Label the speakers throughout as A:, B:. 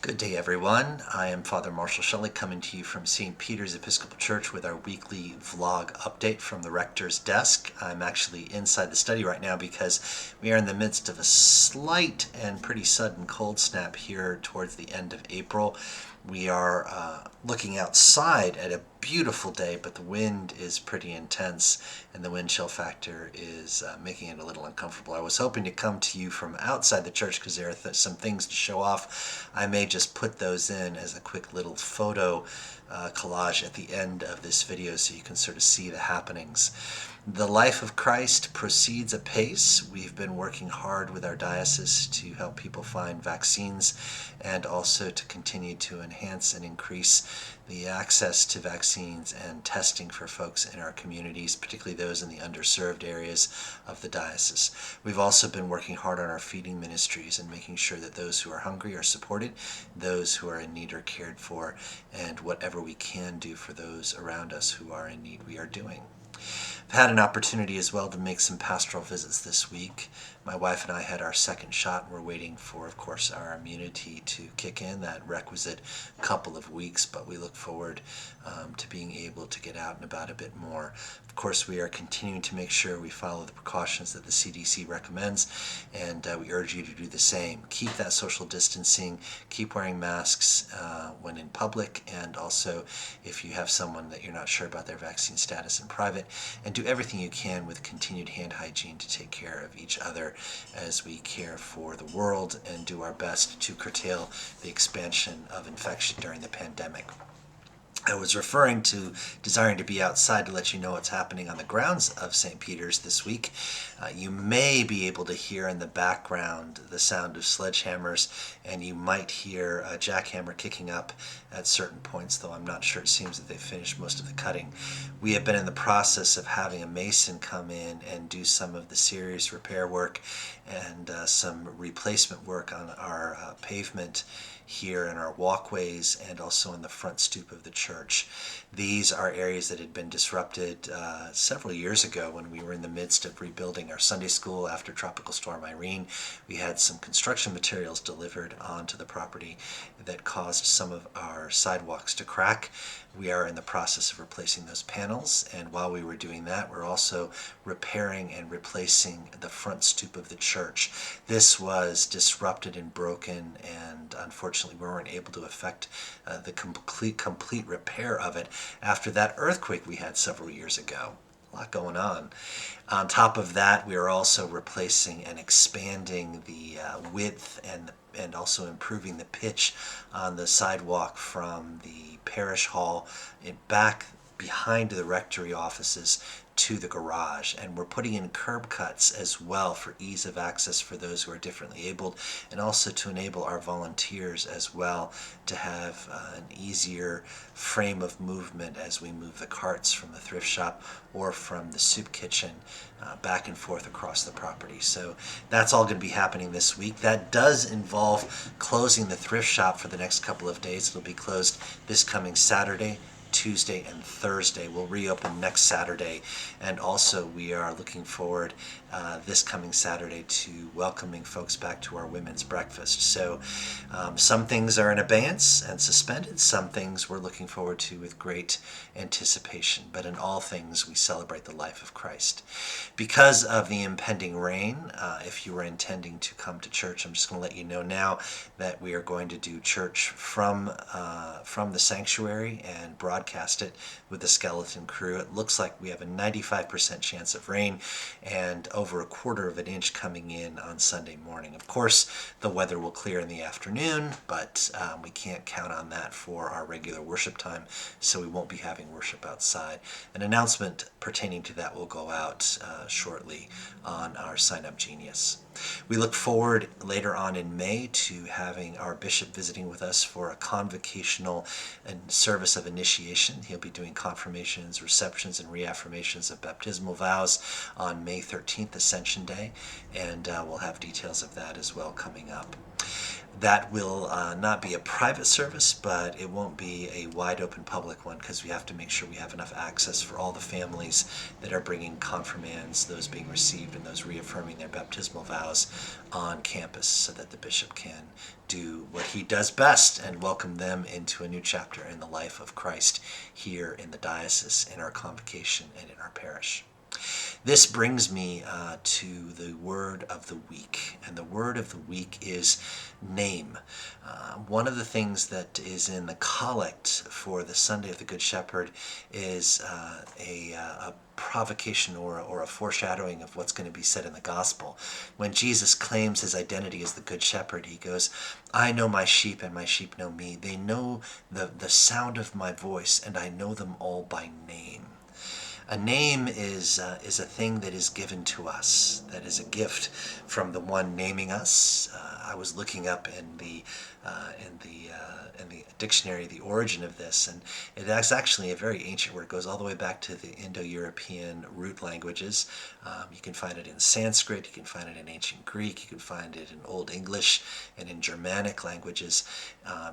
A: Good day, everyone. I am Father Marshall Shelley coming to you from St. Peter's Episcopal Church with our weekly vlog update from the Rector's desk. I'm actually inside the study right now because we are in the midst of a slight and pretty sudden cold snap here towards the end of April. We are looking outside at a beautiful day, but the wind is pretty intense and the wind chill factor is making it a little uncomfortable. I was hoping to come to you from outside the church because there are some things to show off. I may just put those in as a quick little photo collage at the end of this video so you can sort of see the happenings. The life of Christ proceeds apace. We've been working hard with our diocese to help people find vaccines and also to continue to enhance and increase the access to vaccines and testing for folks in our communities, particularly those in the underserved areas of the diocese. We've also been working hard on our feeding ministries and making sure that those who are hungry are supported, those who are in need are cared for, and whatever we can do for those around us who are in need, we are doing. I've had an opportunity as well to make some pastoral visits this week. My wife and I had our second shot, and we're waiting for, of course, our immunity to kick in, that requisite couple of weeks, but we look forward to being able to get out and about a bit more. Of course, we are continuing to make sure we follow the precautions that the CDC recommends, and we urge you to do the same. Keep that social distancing, keep wearing masks when in public, and also if you have someone that you're not sure about their vaccine status in private, and do everything you can with continued hand hygiene to take care of each other as we care for the world and do our best to curtail the expansion of infection during the pandemic. I was referring to desiring to be outside to let you know what's happening on the grounds of St. Peter's this week. You may be able to hear in the background the sound of sledgehammers, and you might hear a jackhammer kicking up at certain points, though I'm not sure. It seems that they've finished most of the cutting. We have been in the process of having a mason come in and do some of the serious repair work and some replacement work on our pavement here in our walkways and also in the front stoop of the church. These are areas that had been disrupted several years ago when we were in the midst of rebuilding our Sunday school after Tropical Storm Irene. We had some construction materials delivered onto the property that caused some of our sidewalks to crack. We are in the process of replacing those panels, and while we were doing that, we're also repairing and replacing the front stoop of the church. This was disrupted and broken, and unfortunately we weren't able to effect the complete repair of it after that earthquake we had several years ago. A lot going on. On top of that, we are also replacing and expanding the width and also improving the pitch on the sidewalk from the parish hall back behind the rectory offices to the garage, and we're putting in curb cuts as well for ease of access for those who are differently abled, and also to enable our volunteers as well to have an easier frame of movement as we move the carts from the thrift shop or from the soup kitchen back and forth across the property. So that's all going to be happening this week. That does involve closing the thrift shop for the next couple of days. It'll be closed this coming Saturday, Tuesday, and Thursday. We'll reopen next Saturday, and also we are looking forward this coming Saturday to welcoming folks back to our women's breakfast. So some things are in abeyance and suspended, some things we're looking forward to with great anticipation, but in all things we celebrate the life of Christ. Because of the impending rain, if you were intending to come to church, I'm just going to let you know now that we are going to do church from the sanctuary and broadcast it with the skeleton crew. It looks like we have a 95% chance of rain and over a quarter of an inch coming in on Sunday morning. Of course, the weather will clear in the afternoon, but we can't count on that for our regular worship time, so we won't be having worship outside. An announcement pertaining to that will go out shortly on our Sign Up Genius. We look forward later on in May to having our bishop visiting with us for a convocational and service of initiation. He'll be doing confirmations, receptions, and reaffirmations of baptismal vows on May 13th, Ascension Day, and we'll have details of that as well coming up. That will not be a private service, but it won't be a wide open public one because we have to make sure we have enough access for all the families that are bringing confirmands, those being received and those reaffirming their baptismal vows on campus, so that the bishop can do what he does best and welcome them into a new chapter in the life of Christ here in the diocese, in our convocation, and in our parish. This brings me to the word of the week, and the word of the week is name. One of the things that is in the collect for the Sunday of the Good Shepherd is a provocation or a foreshadowing of what's going to be said in the gospel. When Jesus claims his identity as the Good Shepherd, he goes, "I know my sheep and my sheep know me. They know the sound of my voice, and I know them all by name." A name is a thing that is given to us, that is a gift from the one naming us. I was looking up in the dictionary the origin of this, and it is actually a very ancient word. It goes all the way back to the Indo-European root languages. You can find it in Sanskrit, you can find it in ancient Greek, you can find it in Old English and in Germanic languages,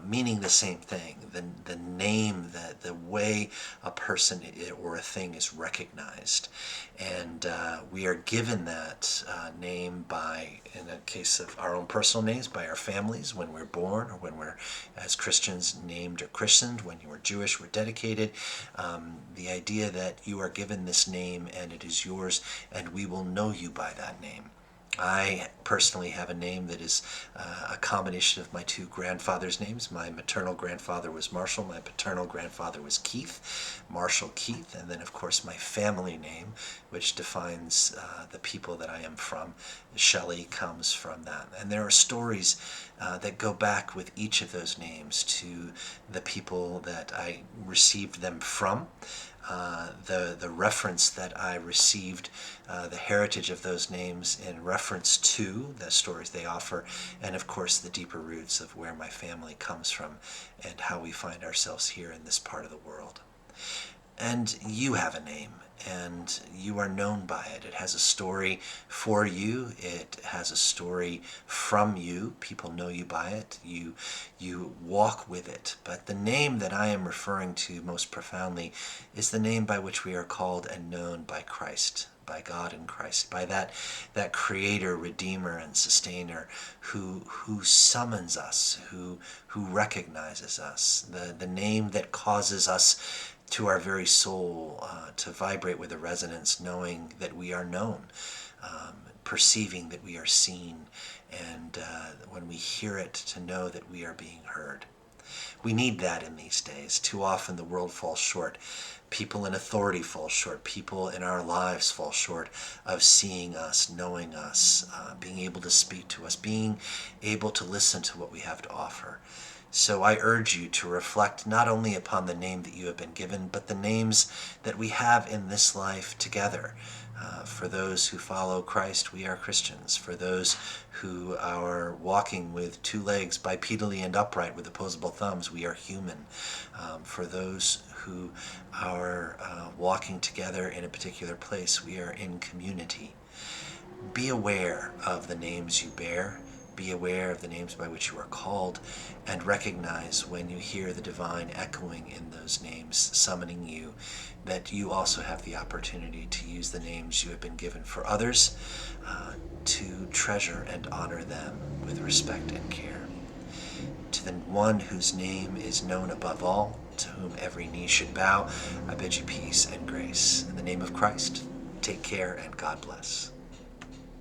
A: meaning the same thing. The name, the way a person or a thing is recognized. And we are given that name by, in the case of our own personal names, by our families when we're born, or when we're, as Christians, named or christened. When you are Jewish, we're dedicated. The idea that you are given this name and it is yours, and we will know you by that name. I personally have a name that is a combination of my two grandfathers' names. My maternal grandfather was Marshall, my paternal grandfather was Keith, Marshall Keith, and then of course my family name, which defines the people that I am from. Shelley comes from that. And there are stories that go back with each of those names to the people that I received them from. The reference that I received, the heritage of those names in reference to the stories they offer, and of course the deeper roots of where my family comes from and how we find ourselves here in this part of the world. And you have a name, and you are known by it. It has a story for you. It has a story from you. People know you by it. You walk with it. But the name that I am referring to most profoundly is the name by which we are called and known by Christ, by God in Christ, by that Creator, Redeemer, and Sustainer who summons us, who recognizes us, the name that causes us to our very soul to vibrate with a resonance, knowing that we are known, perceiving that we are seen, and when we hear it, to know that we are being heard. We need that in these days. Too often the world falls short. People in authority fall short. People in our lives fall short of seeing us, knowing us, being able to speak to us, being able to listen to what we have to offer. So I urge you to reflect not only upon the name that you have been given, but the names that we have in this life together. For those who follow Christ, we are Christians. For those who are walking with two legs, bipedally and upright with opposable thumbs, we are human. For those who are walking together in a particular place, we are in community. Be aware of the names you bear. Be aware of the names by which you are called, and recognize when you hear the divine echoing in those names, summoning you, that you also have the opportunity to use the names you have been given for others, to treasure and honor them with respect and care. To the one whose name is known above all, to whom every knee should bow, I bid you peace and grace. In the name of Christ, take care and God bless.